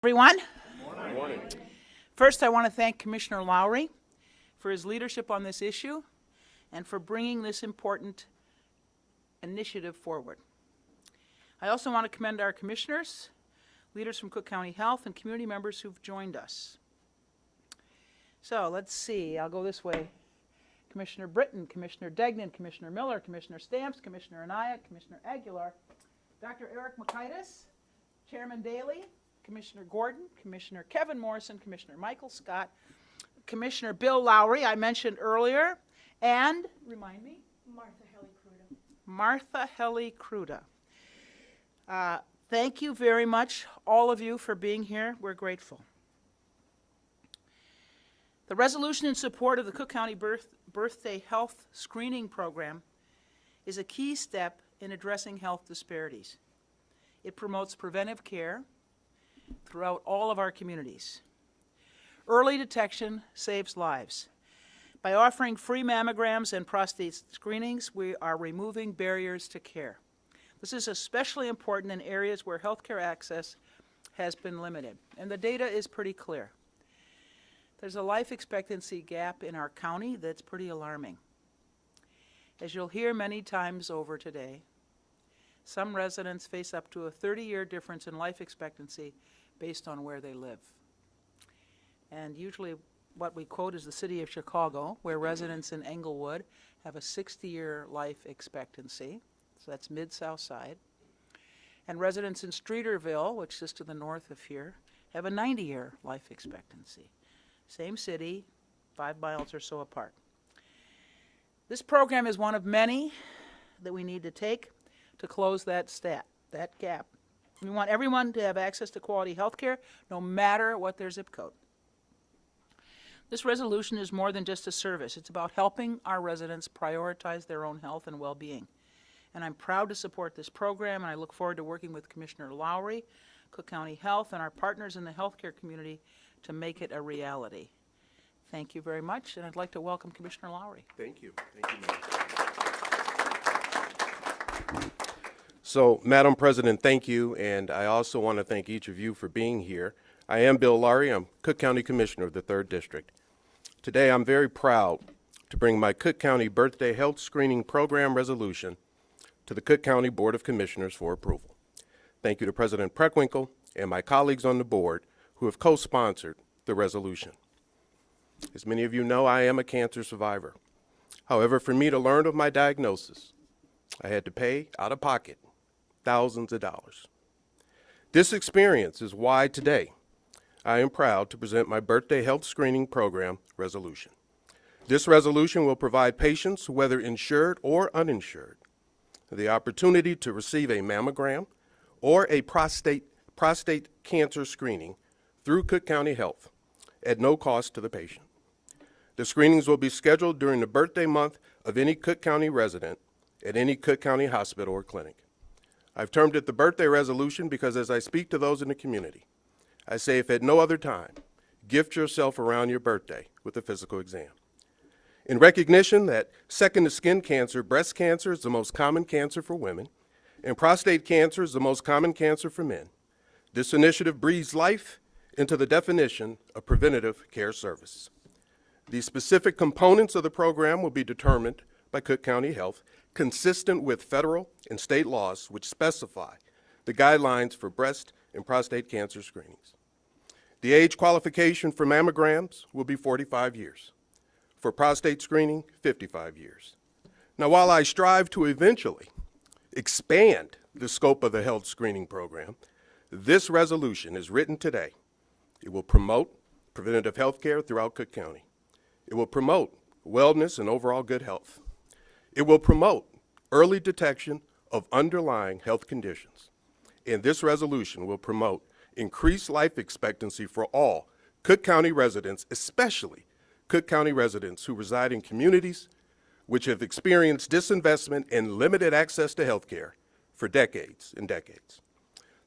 Everyone. Good morning. First, I want to thank Commissioner Lowry for his leadership on this issue and for bringing this important initiative forward. I also want to commend our commissioners, leaders from Cook County Health, and community members who've joined us. So let's see, I'll go this way. Commissioner Britton, Commissioner Degnan, Commissioner Miller, Commissioner Stamps, Commissioner Anaya, Commissioner Aguilar, Dr. Eric Makaitis, Chairman Daly, Commissioner Gordon, Commissioner Kevin Morrison, Commissioner Michael Scott, Commissioner Bill Lowry, I mentioned earlier, and, remind me? Martha Helly Cruda. Thank you very much, all of you, for being here. We're grateful. The resolution in support of the Cook County Birthday Health Screening Program is a key step in addressing health disparities. It promotes preventive care throughout all of our communities. Early detection saves lives. By offering free mammograms and prostate screenings, we are removing barriers to care. This is especially important in areas where healthcare access has been limited, and the data is pretty clear. There's a life expectancy gap in our county that's pretty alarming. As you'll hear many times over today, some residents face up to a 30-year difference in life expectancy based on where they live. And usually what we quote is the city of Chicago, where residents in Englewood have a 60-year life expectancy, so that's mid-south side. And residents in Streeterville, which is to the north of here, have a 90-year life expectancy. Same city, 5 miles or so apart. This program is one of many that we need to take to close that gap. We want everyone to have access to quality health care, no matter what their zip code. This resolution is more than just a service. It's about helping our residents prioritize their own health and well-being. And I'm proud to support this program, and I look forward to working with Commissioner Lowry, Cook County Health, and our partners in the healthcare community to make it a reality. Thank you very much, and I'd like to welcome Commissioner Lowry. Thank you. Thank you, Madam. So, Madam President, thank you, and I also want to thank each of you for being here. I am Bill Lowry. I'm Cook County Commissioner of the 3rd District. Today, I'm very proud to bring my Cook County Birthday Health Screening Program resolution to the Cook County Board of Commissioners for approval. Thank you to President Preckwinkle and my colleagues on the board who have co-sponsored the resolution. As many of you know, I am a cancer survivor. However, for me to learn of my diagnosis, I had to pay out of pocket thousands of dollars. This experience is why today I am proud to present my Birthday Health Screening Program resolution. This resolution will provide patients, whether insured or uninsured, the opportunity to receive a mammogram or a prostate cancer screening through Cook County Health at no cost to the patient. The screenings will be scheduled during the birthday month of any Cook County resident at any Cook County hospital or clinic. I've termed it the birthday resolution because as I speak to those in the community, I say if at no other time, gift yourself around your birthday with a physical exam. In recognition that second to skin cancer, breast cancer is the most common cancer for women, and prostate cancer is the most common cancer for men, this initiative breathes life into the definition of preventative care service. The specific components of the program will be determined by Cook County Health, consistent with federal and state laws which specify the guidelines for breast and prostate cancer screenings. The age qualification for mammograms will be 45 years. For prostate screening, 55 years. Now, while I strive to eventually expand the scope of the health screening program, this resolution is written today. It will promote preventative health care throughout Cook County. It will promote wellness and overall good health. It will promote early detection of underlying health conditions. And this resolution will promote increased life expectancy for all Cook County residents, especially Cook County residents who reside in communities which have experienced disinvestment and limited access to health care for decades and decades.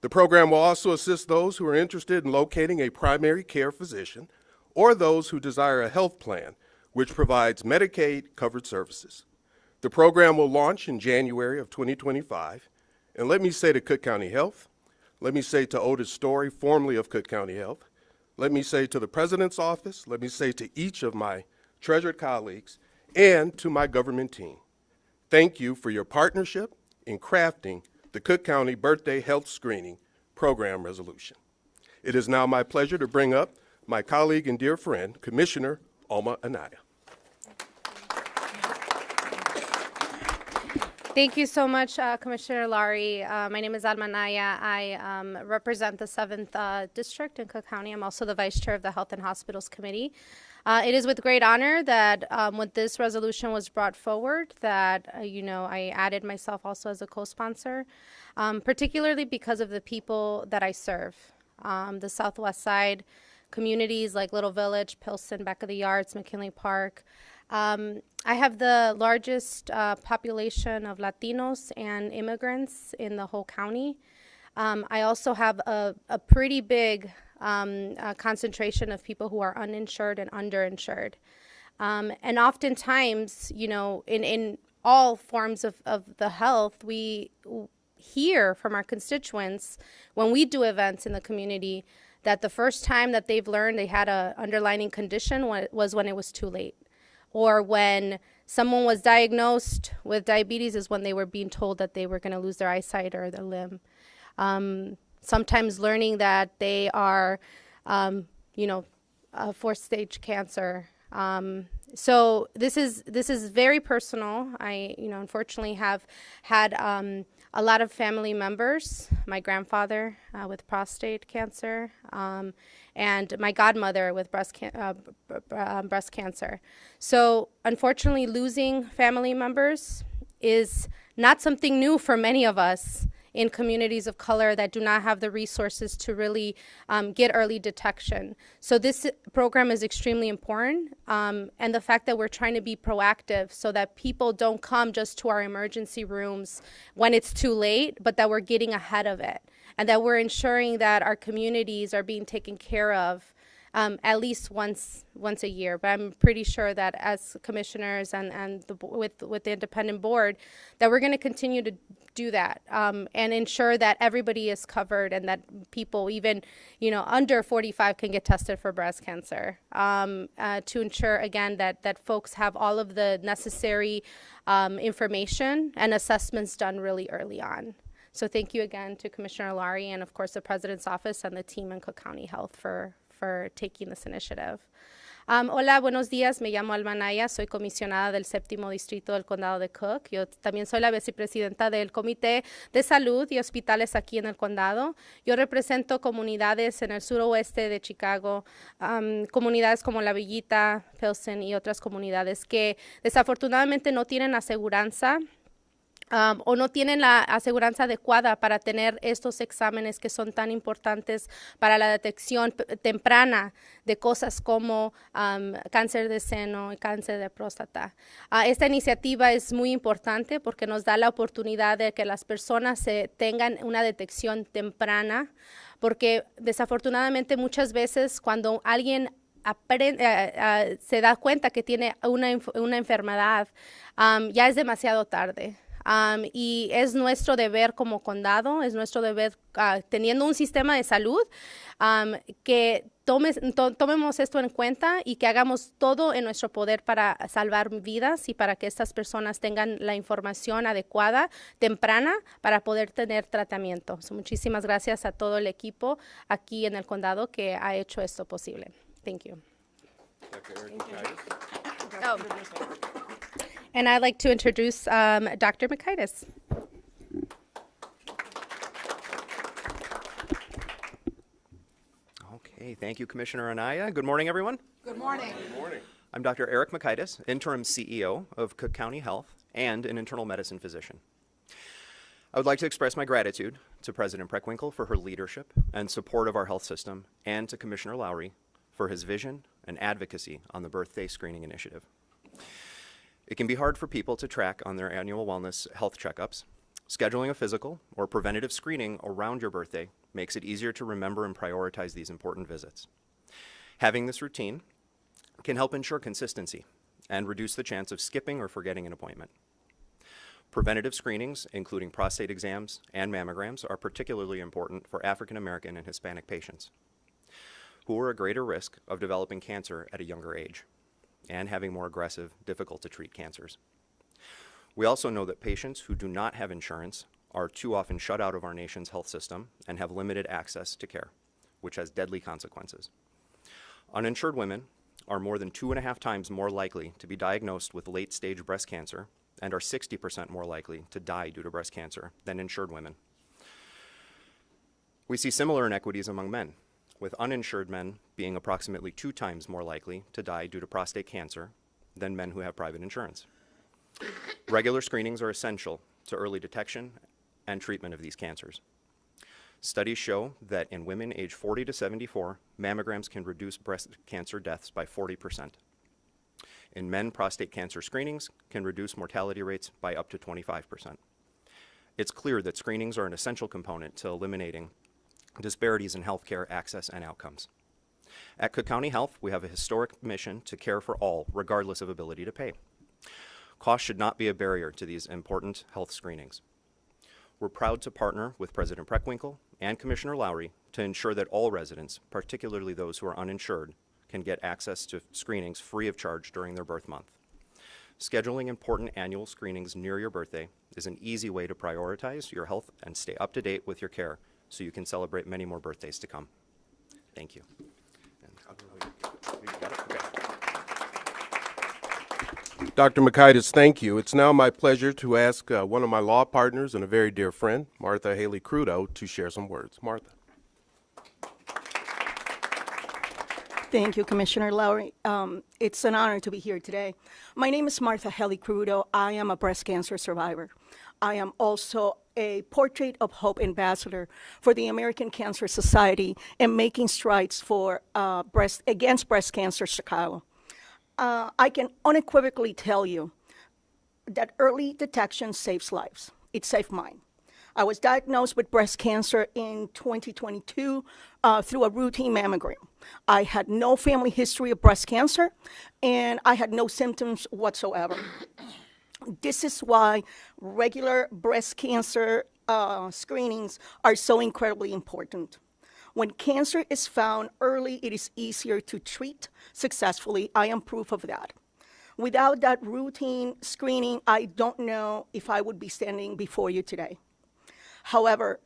The program will also assist those who are interested in locating a primary care physician or those who desire a health plan which provides Medicaid-covered services. The program will launch in January of 2025, and let me say to Cook County Health, let me say to Otis Story, formerly of Cook County Health, let me say to the President's Office, let me say to each of my treasured colleagues, and to my government team, thank you for your partnership in crafting the Cook County Birthday Health Screening Program Resolution. It is now my pleasure to bring up my colleague and dear friend, Commissioner Alma Anaya. Thank you so much, Commissioner Laurie. My name is Alma Anaya. I represent the 7th District in Cook County. I'm also the Vice Chair of the Health and Hospitals Committee. It is with great honor that when this resolution was brought forward that, I added myself also as a co-sponsor, particularly because of the people that I serve. The Southwest Side communities like Little Village, Pilsen, Back of the Yards, McKinley Park. I have the largest population of Latinos and immigrants in the whole county. I also have a pretty big concentration of people who are uninsured and underinsured. And oftentimes, in all forms of the health, we hear from our constituents when we do events in the community that the first time that they've learned they had an underlying condition was when it was too late. Or when someone was diagnosed with diabetes is when they were being told that they were going to lose their eyesight or their limb. Sometimes learning that they are, a fourth-stage cancer. So this is very personal. I, unfortunately have had a lot of family members. My grandfather with prostate cancer, and my godmother with breast cancer. So unfortunately, losing family members is not something new for many of us in communities of color that do not have the resources to really get early detection. So this program is extremely important, and the fact that we're trying to be proactive so that people don't come just to our emergency rooms when it's too late, but that we're getting ahead of it, and that we're ensuring that our communities are being taken care of at least once a year. But I'm pretty sure that as commissioners and with the independent board, that we're going to continue to do that and ensure that everybody is covered and that people even under 45 can get tested for breast cancer, to ensure again that folks have all of the necessary information and assessments done really early on. So thank you again to Commissioner Laurie and of course the President's Office and the team in Cook County Health for taking this initiative. Hola, buenos días. Me llamo Alma Anaya. Soy comisionada del 7º Distrito del Condado de Cook. Yo también soy la vicepresidenta del Comité de Salud y Hospitales aquí en el condado. Yo represento comunidades en el suroeste de Chicago, comunidades como La Villita, Pilsen y otras comunidades que desafortunadamente no tienen aseguranza o no tienen la aseguranza adecuada para tener estos exámenes que son tan importantes para la detección temprana de cosas como cáncer de seno y cáncer de próstata. Esta iniciativa es muy importante porque nos da la oportunidad de que las personas tengan una detección temprana, porque desafortunadamente muchas veces cuando alguien se da cuenta que tiene una enfermedad, ya es demasiado tarde. Y es nuestro deber como condado, es nuestro deber teniendo un sistema de salud que tomemos esto en cuenta y que hagamos todo en nuestro poder para salvar vidas y para que estas personas tengan la información adecuada, temprana, para poder tener tratamiento. So, muchísimas gracias a todo el equipo aquí en el condado que ha hecho esto posible. Thank you. Oh. And I'd like to introduce Dr. Mikaitis. Okay, thank you, Commissioner Anaya. Good morning, everyone. Good morning. Good morning. I'm Dr. Eric Mikaitis, Interim CEO of Cook County Health and an internal medicine physician. I would like to express my gratitude to President Preckwinkle for her leadership and support of our health system, and to Commissioner Lowry for his vision and advocacy on the birthday screening initiative. It can be hard for people to track on their annual wellness health checkups. Scheduling a physical or preventative screening around your birthday makes it easier to remember and prioritize these important visits. Having this routine can help ensure consistency and reduce the chance of skipping or forgetting an appointment. Preventative screenings, including prostate exams and mammograms, are particularly important for African American and Hispanic patients who are at greater risk of developing cancer at a younger age and having more aggressive, difficult to treat cancers. We also know that patients who do not have insurance are too often shut out of our nation's health system and have limited access to care, which has deadly consequences. Uninsured women are more than 2.5 times more likely to be diagnosed with late-stage breast cancer and are 60% more likely to die due to breast cancer than insured women. We see similar inequities among men, with uninsured men being approximately 2 times more likely to die due to prostate cancer than men who have private insurance. Regular screenings are essential to early detection and treatment of these cancers. Studies show that in women aged 40 to 74, mammograms can reduce breast cancer deaths by 40%. In men, prostate cancer screenings can reduce mortality rates by up to 25%. It's clear that screenings are an essential component to eliminating disparities in healthcare access and outcomes. At Cook County Health, we have a historic mission to care for all, regardless of ability to pay. Cost should not be a barrier to these important health screenings. We're proud to partner with President Preckwinkle and Commissioner Lowry to ensure that all residents, particularly those who are uninsured, can get access to screenings free of charge during their birth month. Scheduling important annual screenings near your birthday is an easy way to prioritize your health and stay up to date with your care so you can celebrate many more birthdays to come. Thank you. You got it? Okay. Dr. Makaitis, thank you. It's now my pleasure to ask one of my law partners and a very dear friend, Martha Haley Crudo, to share some words. Martha. Thank you, Commissioner Lowry. It's an honor to be here today. My name is Martha Haley Crudo. I am a breast cancer survivor. I am also a Portrait of Hope ambassador for the American Cancer Society and making strides for against breast cancer Chicago. I can unequivocally tell you that early detection saves lives. It saved mine. I was diagnosed with breast cancer in 2022 through a routine mammogram. I had no family history of breast cancer, and I had no symptoms whatsoever. This is why regular breast cancer screenings are so incredibly important. When cancer is found early, it is easier to treat successfully. I am proof of that. Without that routine screening, I don't know if I would be standing before you today. However,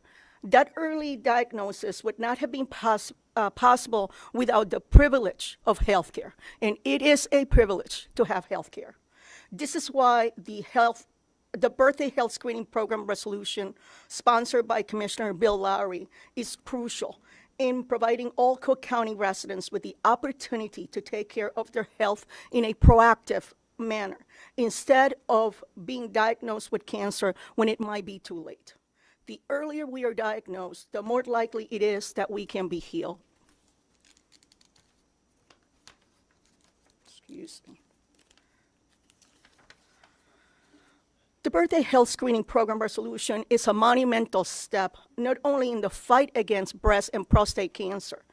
that early diagnosis would not have been possible without the privilege of healthcare. And it is a privilege to have healthcare. This is why the Birthday Health Screening Program resolution, sponsored by Commissioner Bill Lowry, is crucial in providing all Cook County residents with the opportunity to take care of their health in a proactive manner, instead of being diagnosed with cancer when it might be too late. The earlier we are diagnosed, the more likely it is that we can be healed. Excuse me. The Birthday Health Screening Program resolution is a monumental step, not only in the fight against breast and prostate cancer,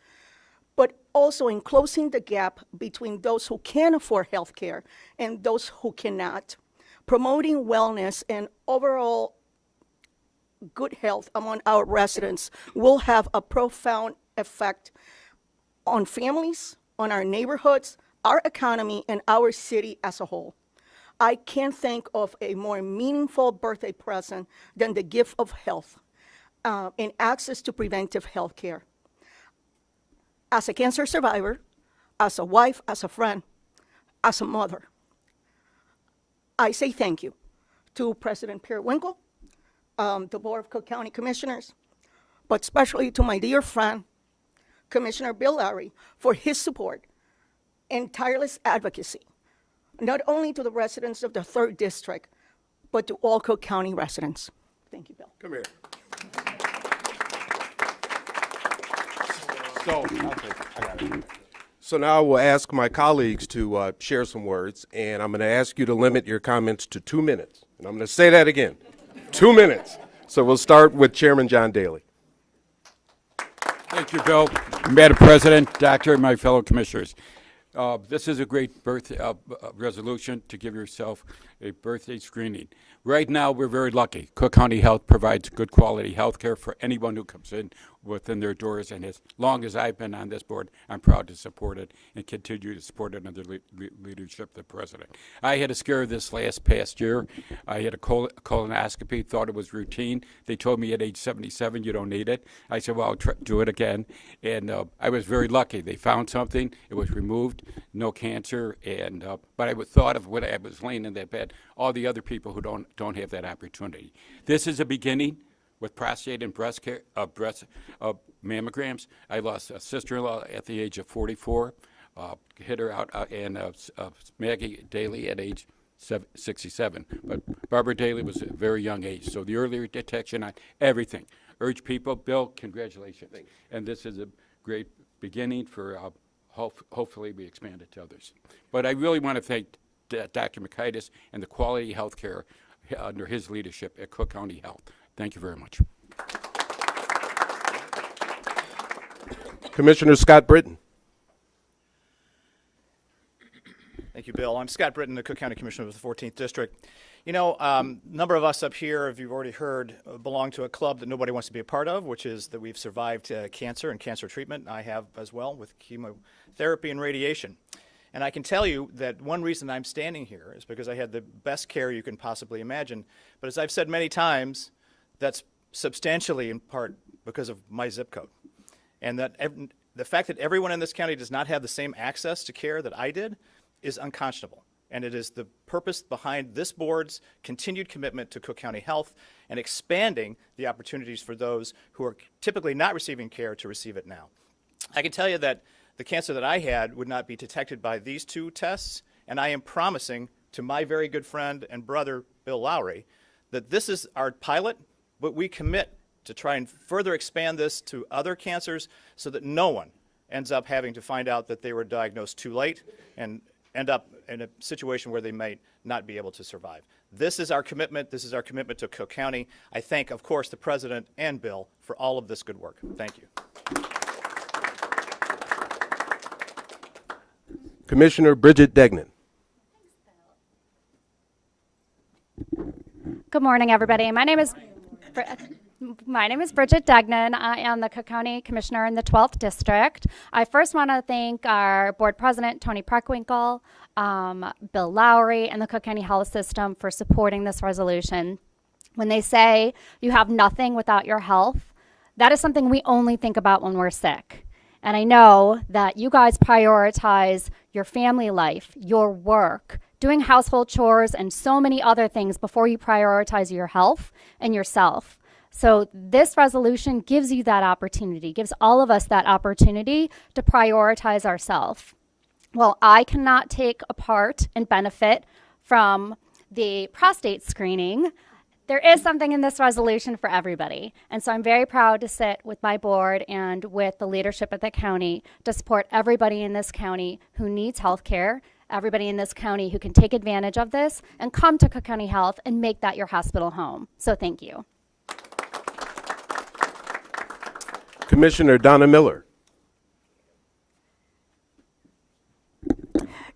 but also in closing the gap between those who can afford health care and those who cannot, promoting wellness and overall good health among our residents will have a profound effect on families, on our neighborhoods, our economy, and our city as a whole. I can't think of a more meaningful birthday present than the gift of health and access to preventive health care. As a cancer survivor, as a wife, as a friend, as a mother, I say thank you to President Preckwinkle, the Board of Cook County Commissioners, but especially to my dear friend, Commissioner Bill Lowry, for his support and tireless advocacy, not only to the residents of the 3rd District, but to all Cook County residents. Thank you, Bill. Come here. So now we'll ask my colleagues to share some words, and I'm going to ask you to limit your comments to 2 minutes. And I'm going to say that again, 2 minutes. So we'll start with Chairman John Daly. Thank you, Bill. Madam President, Doctor, and my fellow commissioners. This is a great resolution to give yourself a birthday screening. Right now, we're very lucky. Cook County Health provides good quality health care for anyone who comes in within their doors. And as long as I've been on this board, I'm proud to support it and continue to support it under the leadership of the president. I had a scare this past year. I had a colonoscopy, thought it was routine. They told me at age 77, you don't need it. I said, well, I'll do it again. And I was very lucky. They found something. It was removed, no cancer. And but I thought of when I was laying in that bed, all the other people who don't have that opportunity. This is a beginning with prostate and breast care, mammograms. I lost a sister-in-law at the age of 44, hit her out, and Maggie Daly at age 67. But Barbara Daly was a very young age, so the earlier detection on everything. Urge people, Bill, congratulations. Thanks. And this is a great beginning for hopefully we expand it to others. But I really want to thank Dr. Makaitis and the quality health care under his leadership at Cook County Health. Thank you very much. Commissioner Scott Britton. Thank you, Bill. I'm Scott Britton, the Cook County Commissioner of the 14th District. You know, a number of us up here, if you've already heard, belong to a club that nobody wants to be a part of, which is that we've survived cancer and cancer treatment. I have as well with chemotherapy and radiation. And I can tell you that one reason I'm standing here is because I had the best care you can possibly imagine. But as I've said many times, that's substantially in part because of my zip code. And that the fact that everyone in this county does not have the same access to care that I did is unconscionable. And it is the purpose behind this board's continued commitment to Cook County Health and expanding the opportunities for those who are typically not receiving care to receive it now. I can tell you that the cancer that I had would not be detected by these two tests, and I am promising to my very good friend and brother, Bill Lowry, that this is our pilot, but we commit to try and further expand this to other cancers so that no one ends up having to find out that they were diagnosed too late and end up in a situation where they might not be able to survive. This is our commitment. This is our commitment to Cook County. I thank, of course, the President and Bill for all of this good work. Thank you. Commissioner Bridget Degnan. Good morning, everybody. My name is Bridget Degnan. I am the Cook County Commissioner in the 12th District. I first want to thank our Board President, Tony Preckwinkle, Bill Lowry, and the Cook County Health System for supporting this resolution. When they say you have nothing without your health, that is something we only think about when we're sick. And I know that you guys prioritize your family life, your work, doing household chores, and so many other things before you prioritize your health and yourself. So this resolution gives you that opportunity, gives all of us that opportunity to prioritize ourselves. Well, I cannot take a part and benefit from the prostate screening. There is something in this resolution for everybody. And so I'm very proud to sit with my board and with the leadership of the county to support everybody in this county who needs health care, everybody in this county who can take advantage of this and come to Cook County Health and make that your hospital home. So thank you. Commissioner Donna Miller.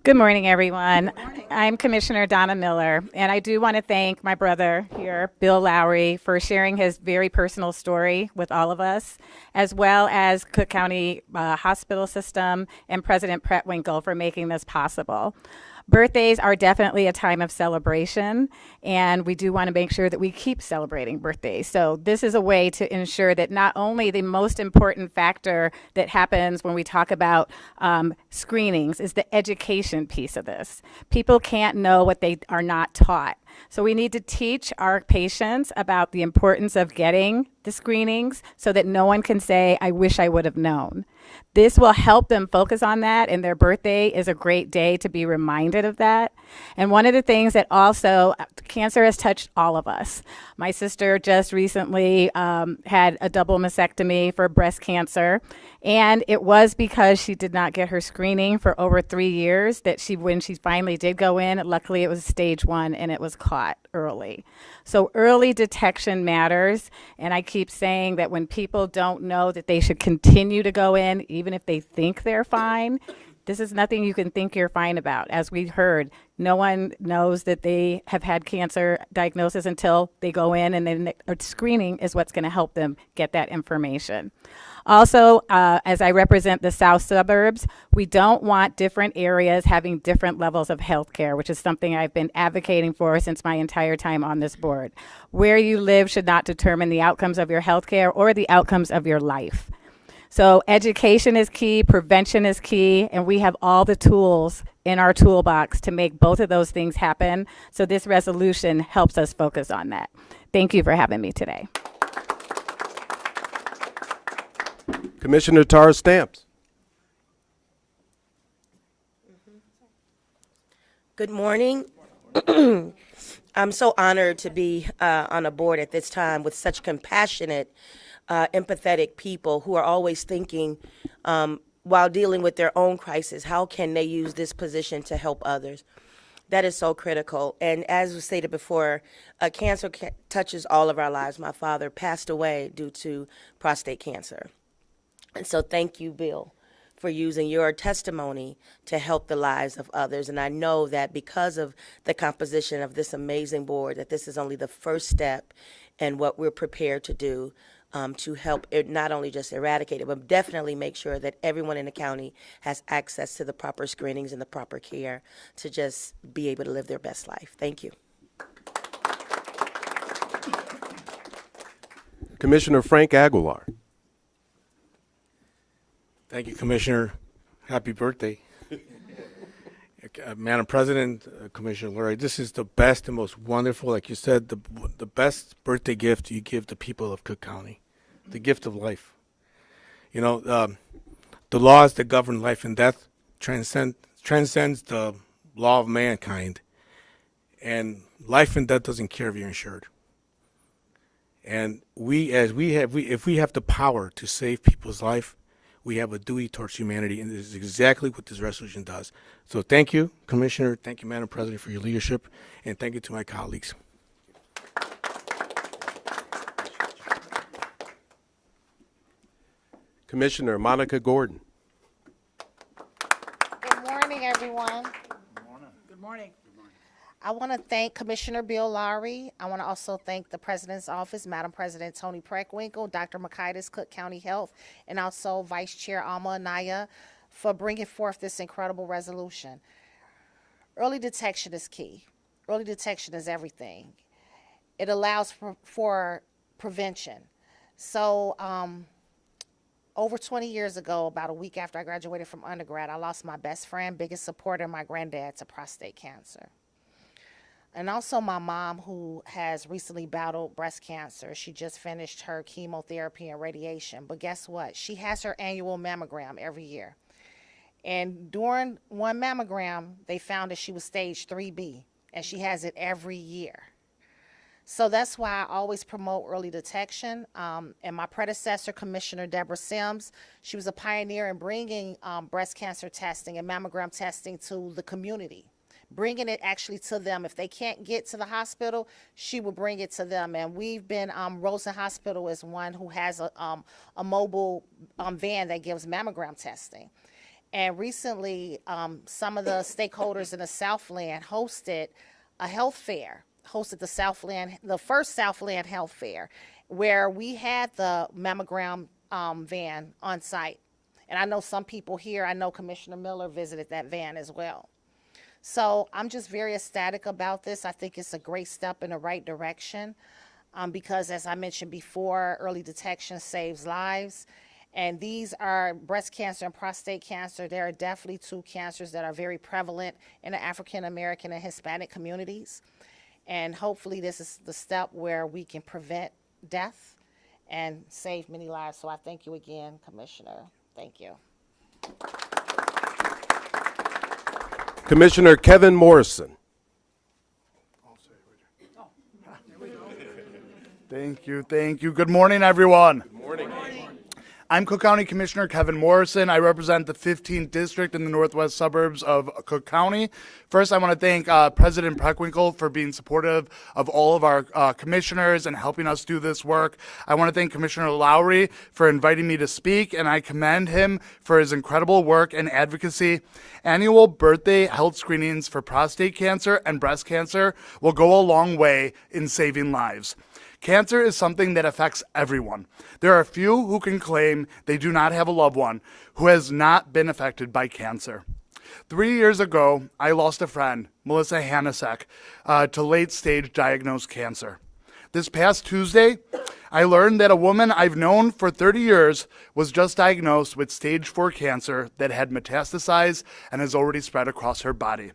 Good morning, everyone. I'm Commissioner Donna Miller, and I do want to thank my brother here, Bill Lowry, for sharing his very personal story with all of us, as well as Cook County Hospital System and President Preckwinkle for making this possible. Birthdays are definitely a time of celebration, and we do want to make sure that we keep celebrating birthdays. So this is a way to ensure that not only the most important factor that happens when we talk about screenings is the education piece of this. People can't know what they are not taught. So we need to teach our patients about the importance of getting the screenings so that no one can say, I wish I would have known. This will help them focus on that, and their birthday is a great day to be reminded of that. And one of the things that also, cancer has touched all of us. My sister just recently had a double mastectomy for breast cancer, and it was because she did not get her screening for over 3 years that when she finally did go in, luckily it was stage 1 and it was caught early. So early detection matters, and I keep saying that when people don't know that they should continue to go in, even if they think they're fine, This is nothing you can think you're fine about. As we heard, no one knows that they have had cancer diagnosis until they go in, and then screening is what's going to help them get that information. Also, as I represent the south suburbs, we don't want different areas having different levels of health care, which is something I've been advocating for since my entire time on this board. Where you live should not determine the outcomes of your health care or the outcomes of your life. So education is key, prevention is key, and we have all the tools in our toolbox to make both of those things happen. So this resolution helps us focus on that. Thank you for having me today. Commissioner Tara Stamps. Good morning. I'm so honored to be on a board at this time with such compassionate, empathetic people who are always thinking, while dealing with their own crisis, how can they use this position to help others? That is so critical. And as was stated before, cancer touches all of our lives. My father passed away due to prostate cancer. And so thank you, Bill, for using your testimony to help the lives of others. And I know that because of the composition of this amazing board, that this is only the first step in what we're prepared to do to help it not only just eradicate it, but definitely make sure that everyone in the county has access to the proper screenings and the proper care to just be able to live their best life. Thank you. Commissioner Frank Aguilar. Thank you, Commissioner. Happy birthday. Madam President, Commissioner Lurie, this is the best and most wonderful, like you said, the best birthday gift you give the people of Cook County, the gift of life. You know, the laws that govern life and death transcends the law of mankind, and life and death doesn't care if you're insured. And if we have the power to save people's life, we have a duty towards humanity, and this is exactly what this resolution does. So thank you, Commissioner. Thank you, Madam President, for your leadership, and thank you to my colleagues. Commissioner Monica Gordon. Good morning, everyone. Good morning. I want to thank Commissioner Bill Lowry. I want to also thank the President's Office, Madam President Toni Preckwinkle, Dr. Makaitis, Cook County Health, and also Vice Chair Alma Anaya for bringing forth this incredible resolution. Early detection is key. Early detection is everything. It allows for prevention. So over 20 years ago, about a week after I graduated from undergrad, I lost my best friend, biggest supporter, my granddad, to prostate cancer. And also my mom, who has recently battled breast cancer. She just finished her chemotherapy and radiation. But guess what? She has her annual mammogram every year. And during one mammogram, they found that she was stage 3B, and she has it every year. So that's why I always promote early detection. And my predecessor, Commissioner Deborah Sims, she was a pioneer in bringing breast cancer testing and mammogram testing to the community, bringing it actually to them. If they can't get to the hospital, she will bring it to them. And we've been, Rosen Hospital is one who has a mobile van that gives mammogram testing. And recently, some of the stakeholders in the Southland hosted a health fair, the first Southland Health Fair, where we had the mammogram van on site. And I know some people here, I know Commissioner Miller visited that van as well. So I'm just very ecstatic about this. I think it's a great step in the right direction because, as I mentioned before, early detection saves lives. And these are breast cancer and prostate cancer. There are definitely two cancers that are very prevalent in the African American and Hispanic communities. And hopefully this is the step where we can prevent death and save many lives. So I thank you again, Commissioner. Thank you. Commissioner Kevin Morrison. Thank you. Good morning, everyone. Good morning. I'm Cook County Commissioner Kevin Morrison. I represent the 15th district in the northwest suburbs of Cook County. First, I want to thank President Preckwinkle for being supportive of all of our commissioners and helping us do this work. I want to thank Commissioner Lowry for inviting me to speak, and I commend him for his incredible work and advocacy. Annual birthday health screenings for prostate cancer and breast cancer will go a long way in saving lives. Cancer is something that affects everyone. There are few who can claim they do not have a loved one who has not been affected by cancer. 3 years ago, I lost a friend, Melissa Hanasek, to late-stage diagnosed cancer. This past Tuesday, I learned that a woman I've known for 30 years was just diagnosed with stage 4 cancer that had metastasized and has already spread across her body.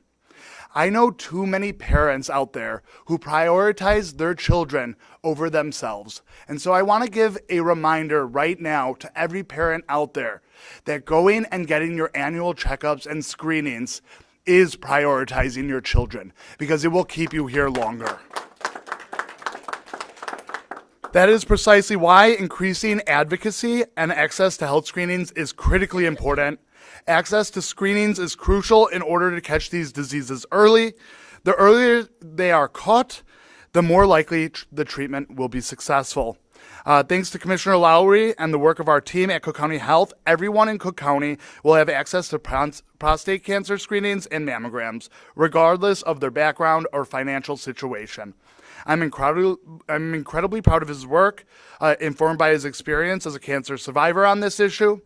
I know too many parents out there who prioritize their children over themselves. And so I want to give a reminder right now to every parent out there that going and getting your annual checkups and screenings is prioritizing your children because it will keep you here longer. That is precisely why increasing advocacy and access to health screenings is critically important. Access to screenings is crucial in order to catch these diseases early. The earlier they are caught, the more likely the treatment will be successful. Thanks to Commissioner Lowry and the work of our team at Cook County Health, everyone in Cook County will have access to prostate cancer screenings and mammograms, regardless of their background or financial situation. I'm incredibly proud of his work, informed by his experience as a cancer survivor on this issue.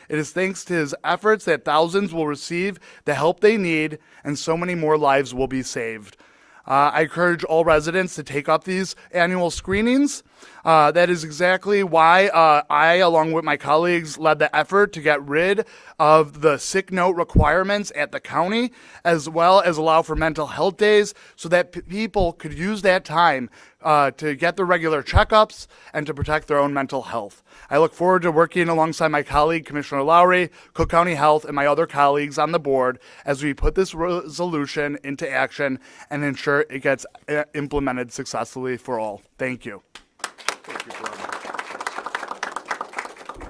It is thanks to his efforts that thousands will receive the help they need and so many more lives will be saved. I encourage all residents to take up these annual screenings. That is exactly why I, along with my colleagues, led the effort to get rid of the sick note requirements at the county, as well as allow for mental health days so that people could use that time to get their regular checkups and to protect their own mental health. I look forward to working alongside my colleague, Commissioner Lowry, Cook County Health, and my other colleagues on the board as we put this resolution into action and ensure it gets implemented successfully for all. Thank you.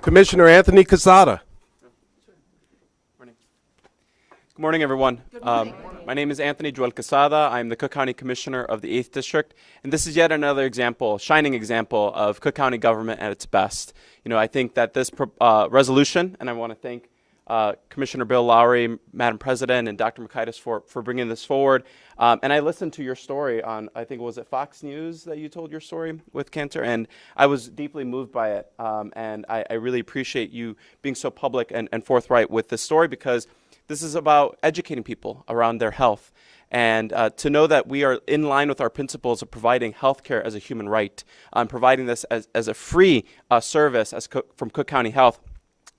Commissioner Anthony Casada. Good morning, everyone. My name is Anthony Joel Casada. I'm the Cook County Commissioner of the 8th District, and this is yet another example, shining example of Cook County government at its best. You know, I think that this resolution, and I want to thank Commissioner Bill Lowry, Madam President, and Dr. Makaitis for bringing this forward. And I listened to your story on, I think, was it Fox News that you told your story with cancer? And I was deeply moved by it. And I really appreciate you being so public and forthright with this story because this is about educating people around their health. And to know that we are in line with our principles of providing health care as a human right, providing this as a free service from Cook County Health,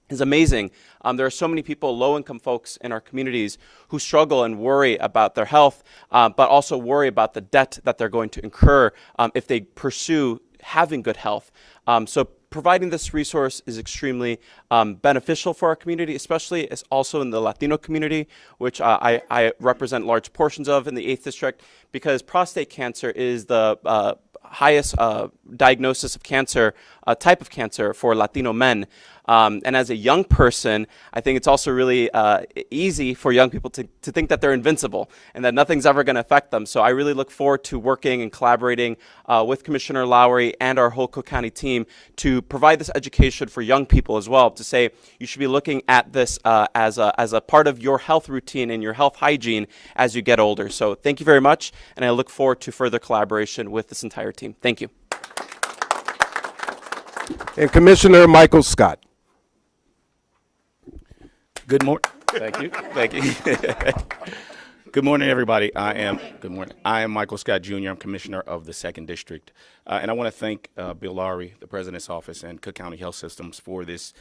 is amazing. There are so many people, low-income folks in our communities who struggle and worry about their health, but also worry about the debt that they're going to incur if they pursue having good health. So providing this resource is extremely beneficial for our community, especially as also in the Latino community, which I represent large portions of in the 8th District, because prostate cancer is the highest diagnosis of cancer, type of cancer for Latino men. And as a young person, I think it's also really easy for young people to think that they're invincible and that nothing's ever going to affect them. So I really look forward to working and collaborating with Commissioner Lowry and our whole Cook County team to provide this education for young people as well, to say you should be looking at this as a part of your health routine and your health hygiene as you get older. So thank you very much, and I look forward to further collaboration with this entire team. Thank you. And Commissioner Michael Scott. Good morning. Thank you. Thank you. Good morning, everybody. Good morning. I am Michael Scott Jr. I'm Commissioner of the 2nd District. And I want to thank Bill Lowry, the President's Office, and Cook County Health Systems for this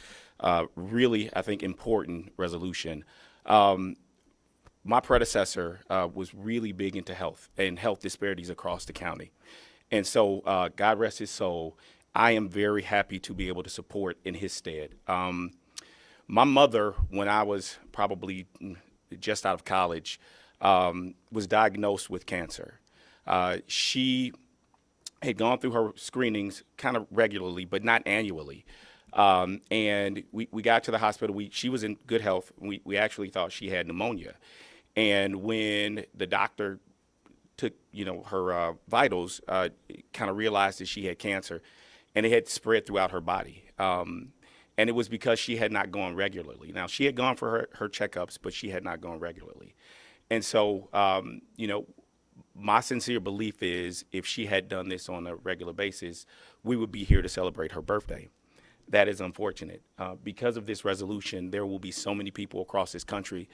really, I think, important resolution. My predecessor was really big into health and health disparities across the county. And so, God rest his soul, I am very happy to be able to support in his stead. My mother, when I was probably just out of college, was diagnosed with cancer. She had gone through her screenings kind of regularly, but not annually. And we got to the hospital. She was in good health. We actually thought she had pneumonia. And when the doctor took, her vitals, kind of realized that she had cancer, and it had spread throughout her body. And it was because she had not gone regularly. Now, she had gone for her checkups, but she had not gone regularly. And so, my sincere belief is if she had done this on a regular basis, we would be here to celebrate her birthday. That is unfortunate. Because of this resolution, there will be so many people across this country,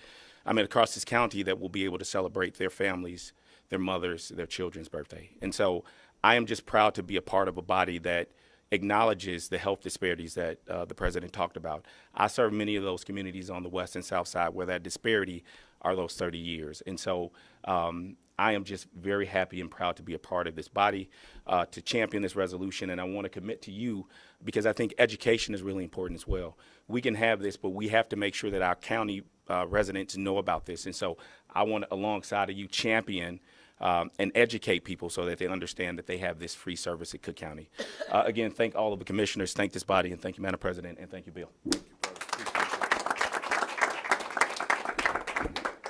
across this county, that will be able to celebrate their families, their mothers, their children's birthday. And so I am just proud to be a part of a body that acknowledges the health disparities that the president talked about. I serve many of those communities on the west and south side where that disparity are those 30 years. And so I am just very happy and proud to be a part of this body, to champion this resolution. And I want to commit to you, because I think education is really important as well. We can have this, but we have to make sure that our county residents know about this. And so I want to, alongside of you, champion and educate people so that they understand that they have this free service at Cook County. Again, thank all of the commissioners, thank this body, and thank you, Madam President, and thank you, Bill.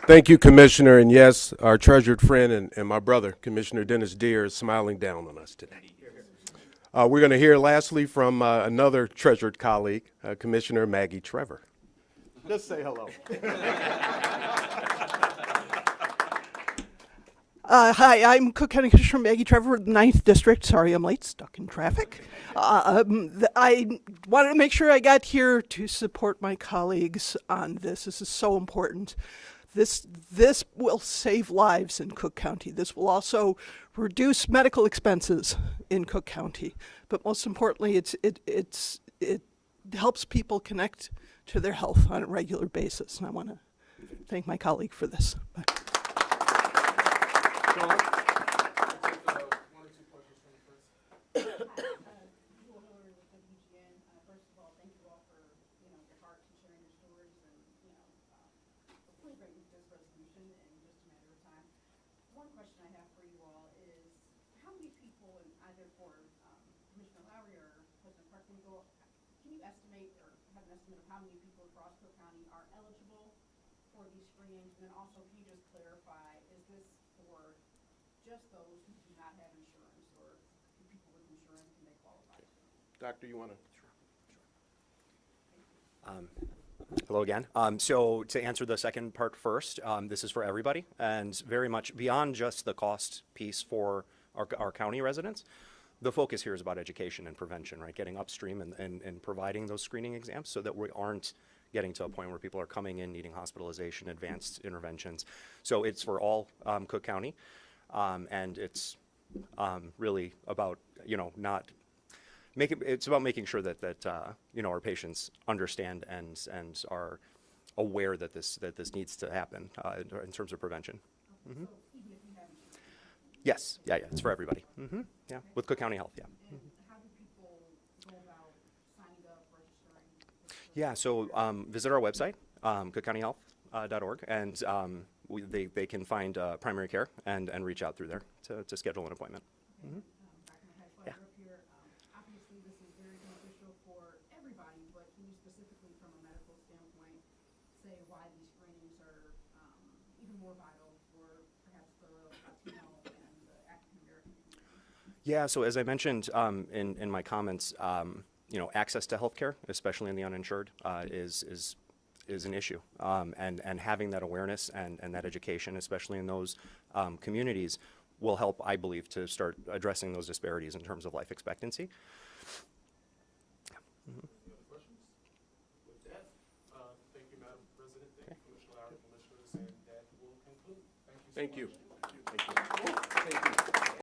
Thank you, Commissioner. And yes, our treasured friend and my brother, Commissioner Dennis Deere, is smiling down on us today. We're going to hear lastly from another treasured colleague, Commissioner Maggie Trevor. Just say hello. Hi, I'm Cook County Commissioner Maggie Trevor, 9th District. Sorry I'm late, stuck in traffic. I wanted to make sure I got here to support my colleagues on this. This is so important. This will save lives in Cook County. This will also reduce medical expenses in Cook County. But most importantly, it helps people connect to their health on a regular basis. And I want to thank my colleague for this. Bye. How many people across Cook County are eligible for these screenings? And then also, can you just clarify, is this for just those who do not have insurance, or people with insurance, can they qualify? Doctor, you want to? Hello again. So to answer the second part first, this is for everybody, and very much beyond just the cost piece for our county residents. The focus here is about education and prevention, right? Getting upstream and providing those screening exams so that we aren't getting to a point where people are coming in needing hospitalization, advanced interventions. So it's for all Cook County, and it's really about, it's about making sure that our patients understand and are aware that this needs to happen in terms of prevention. Mm-hmm. Yes, yeah, it's for everybody. Mm-hmm. Yeah, with Cook County Health, yeah. Mm-hmm. How do people go about signing up, registering? Yeah, so visit our website, cookcountyhealth.org, and they can find primary care and reach out through there to schedule an appointment. Mm-hmm. Yeah. Obviously, this is very beneficial for everybody, but can you specifically, from a medical standpoint, say why these screenings are even more vital for perhaps the Latino and the African American community? Yeah, so as I mentioned in my comments, access to healthcare, especially in the uninsured, is an issue, and having that awareness and that education, especially in those communities, will help, I believe, to start addressing those disparities in terms of life expectancy. Mm-hmm. Any other questions? With that, thank you, Madam President. Thank you, Commissioner Lowry, Commissioners, and that will conclude. Thank you so much.